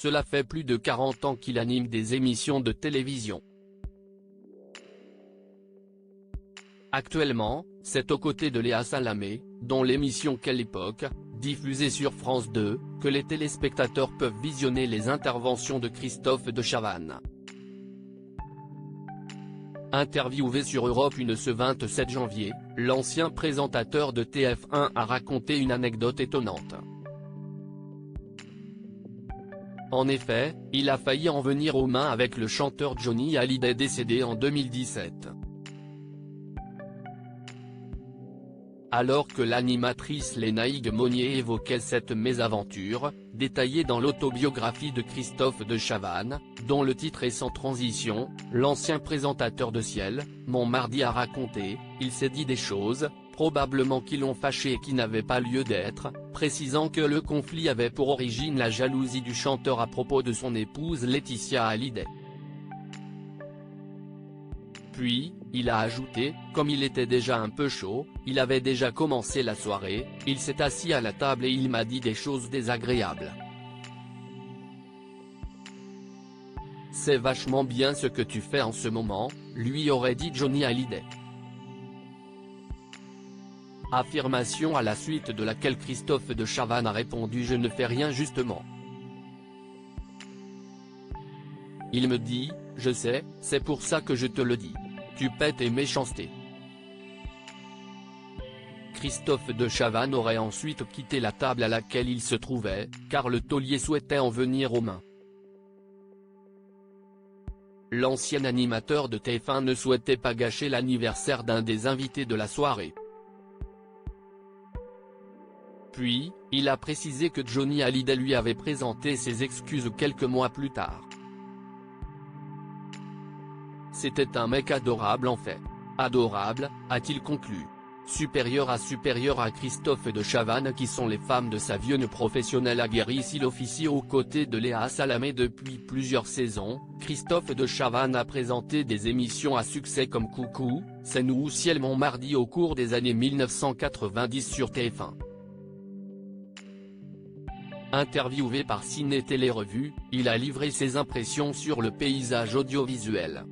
cela fait plus de 40 ans qu'il anime des émissions de télévision. Actuellement, c'est aux côtés de Léa Salamé, dont l'émission Quelle époque, diffusée sur France 2, que les téléspectateurs peuvent visionner les interventions de Christophe de Chavannes. Interviewé sur Europe 1 ce 27 janvier, l'ancien présentateur de TF1 a raconté une anecdote étonnante. En effet, il a failli en venir aux mains avec le chanteur Johnny Hallyday décédé en 2017. Alors que l'animatrice Lénaïgue Monnier évoquait cette mésaventure, détaillée dans l'autobiographie de Christophe de Chavannes, dont le titre est Sans transition, l'ancien présentateur de Ciel, Mon mardi a raconté, il s'est dit des choses, probablement qui l'ont fâché et qui n'avaient pas lieu d'être, précisant que le conflit avait pour origine la jalousie du chanteur à propos de son épouse Laetitia Hallyday. Puis, il a ajouté, comme il était déjà un peu chaud, il avait déjà commencé la soirée, il s'est assis à la table et il m'a dit des choses désagréables. C'est vachement bien ce que tu fais en ce moment, lui aurait dit Johnny Hallyday. Affirmation à la suite de laquelle Christophe de Chavannes a répondu « Je ne fais rien justement. Il me dit, je sais, c'est pour ça que je te le dis. Tu pètes tes méchancetés. » Christophe de Chavannes aurait ensuite quitté la table à laquelle il se trouvait, car le taulier souhaitait en venir aux mains. L'ancien animateur de TF1 ne souhaitait pas gâcher l'anniversaire d'un des invités de la soirée. Puis, il a précisé que Johnny Hallyday lui avait présenté ses excuses quelques mois plus tard. C'était un mec adorable en fait. Adorable, a-t-il conclu. Supérieur à Christophe de Chavannes qui sont les femmes de sa vie professionnelle aguerrie s'il officie aux côtés de Léa Salamé depuis plusieurs saisons, Christophe de Chavannes a présenté des émissions à succès comme Coucou, C'est nous ou Ciel mon mardi au cours des années 1990 sur TF1. Interviewé par Ciné Télé Revue, il a livré ses impressions sur le paysage audiovisuel.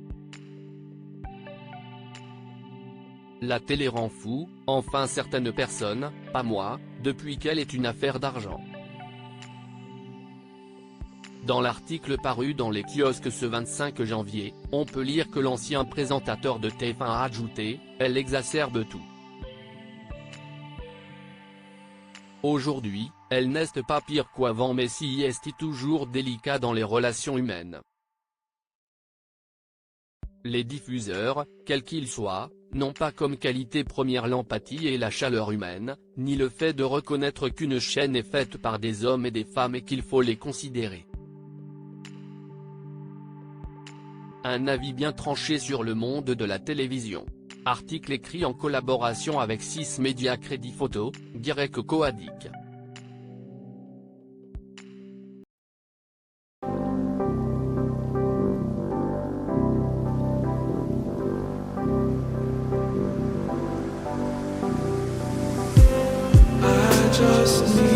La télé rend fou, enfin certaines personnes, pas moi, depuis qu'elle est une affaire d'argent. Dans l'article paru dans les kiosques ce 25 janvier, on peut lire que l'ancien présentateur de TF1 a ajouté « Elle exacerbe tout. Aujourd'hui, elle n'est pas pire qu'avant mais si est toujours délicat dans les relations humaines. Les diffuseurs, quels qu'ils soient, n'ont pas comme qualité première l'empathie et la chaleur humaine, ni le fait de reconnaître qu'une chaîne est faite par des hommes et des femmes et qu'il faut les considérer. Un avis bien tranché sur le monde de la télévision. Article écrit en collaboration avec 6 médias Crédit Photo, Guirec Coadic. Just need